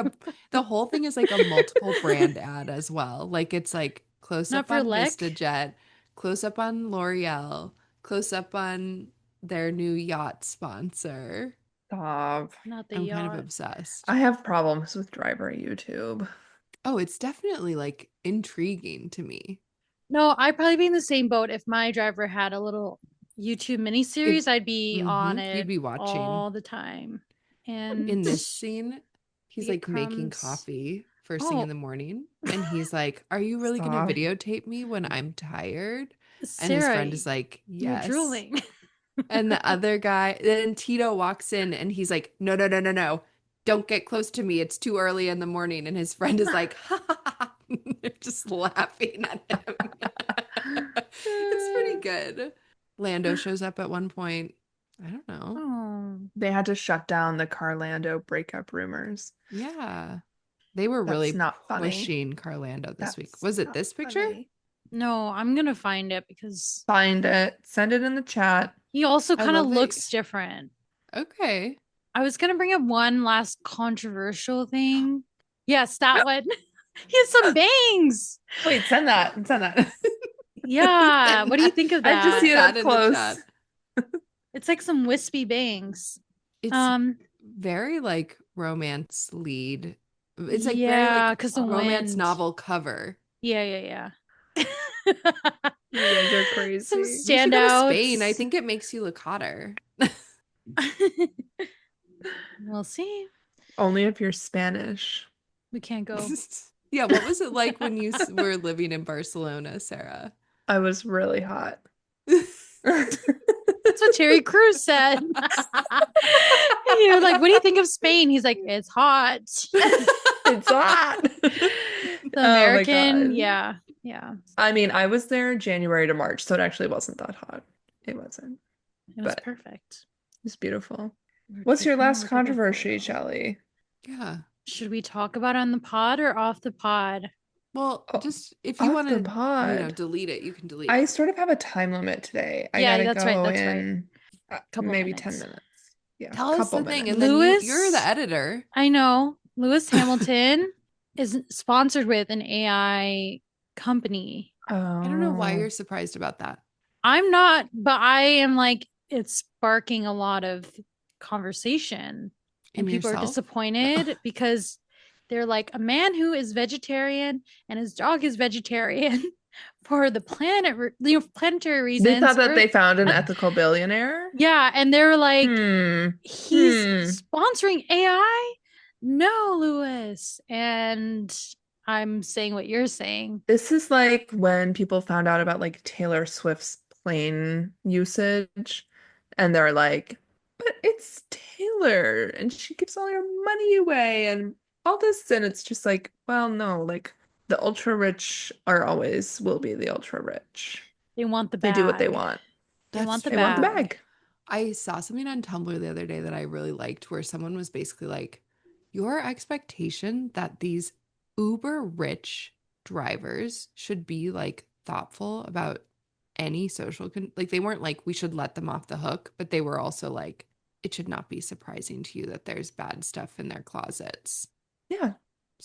the whole thing is like a multiple brand ad as well. Like it's like close Not up for on Lec? VistaJet, close up on L'Oreal, close up on their new yacht sponsor. stop. Not the I'm yacht. kind of obsessed. I have problems with driver YouTube. Oh, it's definitely like intriguing to me. No, I'd probably be in the same boat if my driver had a little YouTube miniseries. I'd be on You'd it be watching. all the time. And In this scene, he's it like making comes- coffee first thing in the morning, and he's like, "Are you really Stop. gonna videotape me when I'm tired?" And his Sarah, friend is like, you're "Yes." drooling. And the other guy, then Tito walks in and he's like, "No, no, no, no, no. Don't get close to me. It's too early in the morning." And his friend is like, ha, ha, ha. They're just laughing at him. It's pretty good. Lando shows up at one point. I don't know. Oh, They had to shut down the Carlando breakup rumors. Yeah. They were That's really not funny. pushing Carlando this week. That's Was it not this picture? funny. no, I'm gonna find it because Find it. Send it in the chat. he also I kind of love that- looks different. Okay. I was gonna bring up one last controversial thing. Yes, that one. He has some bangs. Wait, send that. Send that. Yeah. What do you think of I have to that? see it That up in the close. chat. It's like some wispy bangs. It's very like romance lead. It's like very yeah, like 'cause the romance wind. novel cover. Yeah. You guys are crazy. Some You should go to standouts. Spain. I think it makes you look hotter. We'll see. Only if you're Spanish. We can't go. Yeah, what was it like when you were living in Barcelona, Sarah? I was really hot. That's what Terry Crews said. You're like, what do you think of Spain? He's like, it's hot. It's hot. The American, yeah. Yeah, I mean, I was there January to March, so it actually wasn't that hot. It wasn't, it was but perfect. it was beautiful. We're What's your taking a last look at the controversy, photo. Shelley? Yeah. Should we talk about it on the pod or off the pod? Well, Oh, just if you off want the to, pod. delete it, you can delete I it. sort of have a time limit today. I Yeah, gotta that's right. go That's right. in Couple maybe 10 minutes. minutes. Yeah, Tell us couple the thing, minutes. and then you're the Lewis, editor. I know. Lewis Hamilton is sponsored with an AI company. I don't know why Oh, you're surprised about that. I'm not, but I am like, it's sparking a lot of conversation. And In people are yourself? disappointed because they're like, a man who is vegetarian and his dog is vegetarian for the planet, planetary they thought reasons. that they found an ethical billionaire? Yeah. And they're like, Hmm. he's Hmm. sponsoring AI? No, Lewis. And I'm saying what you're saying. This is like when people found out about like Taylor Swift's plane usage, and they're like, but it's Taylor, and she gives all her money away and all this, and it's just like, well, no, like the ultra rich are always will be the ultra rich. They want the They do what they bag. want. They That's want the They want the true. bag. bag. I saw something on Tumblr the other day that I really liked where someone was basically like, your expectation that these uber rich drivers should be like thoughtful about any like they weren't like we should let them off the hook, but they were also like it should not be surprising to you that there's bad stuff in their closets. Yeah,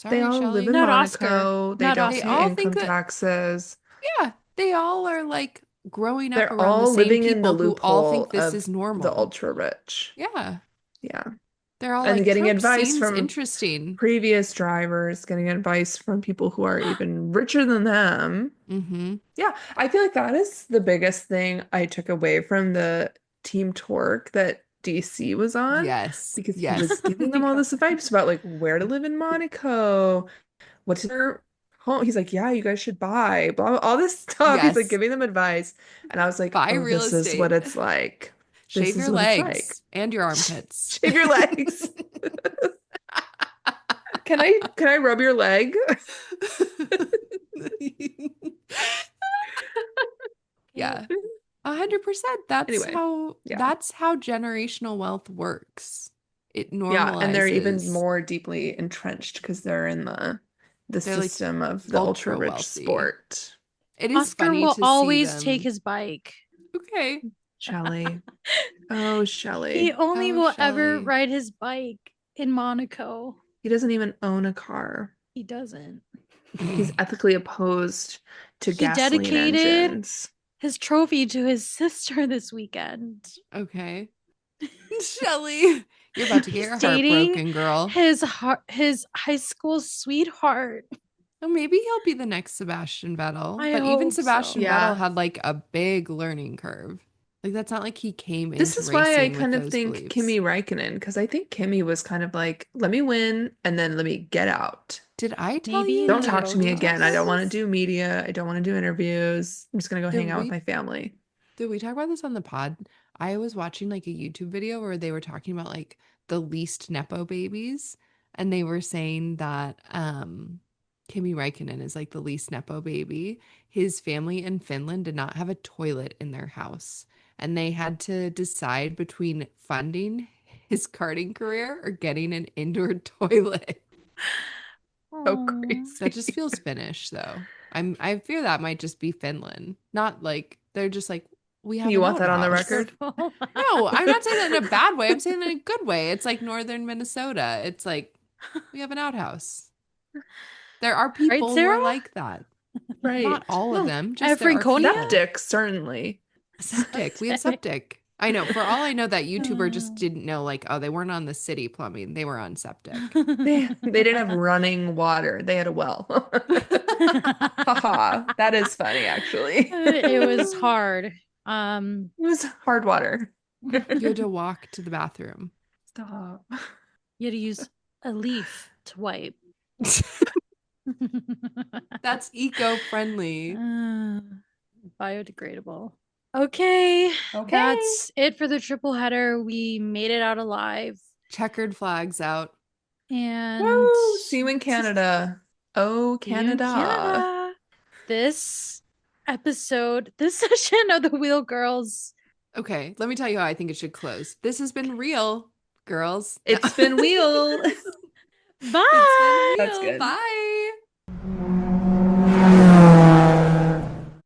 they Sorry, all live in Shelley. Not Oscar. Monaco. They Not don't They pay all Oscar. think income that taxes. yeah, they all are like growing up They're around the all same living in the people who all loophole think this of is the normal. ultra rich. Yeah. Yeah. They're all And like, getting Trump advice seems from interesting. previous drivers, getting advice from people who are even richer than them. Mm-hmm. Yeah, I feel like that is the biggest thing I took away from the team Torque that DC was on Yes. because he was Yes. giving them all Nico. this advice about like where to live in Monaco, what's their home. He's like, yeah, you guys should buy blah, blah, all this stuff. He's like Yes. giving them advice. And I was like, Buy oh, real this is what estate. it's like. This Shave is your what it's like. legs and your armpits. Shave your legs. Can I rub your leg? Yeah. 100%. That's Anyway, how yeah. that's how generational wealth works. It Yeah, and they're even normalizes. more deeply entrenched because they're in the They're like system of the ultra ultra rich wealthy. sport. It is Oscar funny will to see always take them. his bike. Okay. Shelley. Oh, He Shelley. only Oh, will ever Shelley. ride his bike in Monaco. He doesn't even own a car. He doesn't. He's ethically opposed to He gasoline dedicated engines. his trophy to his sister this weekend. Okay. Shelley, you're about to get He's your heart dating broken, girl. his high school sweetheart. Oh, maybe he'll be the next Sebastian Vettel. I But even hope Sebastian so. Vettel Yeah. had like a big learning curve. Like that's not like he came This into is why I racing with kind of those think beliefs. Kimi Räikkönen, because I think Kimi was kind of like, let me win and then let me get out. Did I tell Maybe you in Don't the that talk to me photos. again. I don't want to Fumbles? do media. I don't want to do interviews. I'm just gonna go Did hang out with we my family. did we talk about this on the pod? I was watching like a YouTube video where they were talking about like the least Nepo babies, and they were saying that Kimi Räikkönen is like the least Nepo baby. His family in Finland did not have a toilet in their house, and they had to decide between funding his karting career or getting an indoor toilet. So Oh, That just crazy. feels Finnish though. I fear that might just be Finland. Not like they're just like we have You an want that on the outhouse. record? careful. No, I'm not saying that in a bad way. I'm saying that in a good way. It's like northern Minnesota. It's like we have an outhouse. There are Right, people who Sarah? are like that. Not Right. all of Well, them, just At there are Franconia? people. septic, certainly. Septic. We have Septic. septic. I know. For all I know, that YouTuber just Uh, didn't know, like, oh, they weren't on the city plumbing. They were on septic. They didn't have running water. They had a well. Haha, that is funny, actually. it was hard. Um, It was hard water. You had to walk to the bathroom. Stop. you had to use a leaf to wipe. That's eco-friendly. Biodegradable. Okay, Okay. that's it for the triple header. We made it out alive. Checkered flags out. And Woo! See you in Canada. Oh, see you in Canada. Canada. this episode, this session of the Wheel Girls. Okay, let me tell you how I think it should close. This has been real, girls. No. It's been wheeled. It's been Bye. That's real. good. Bye.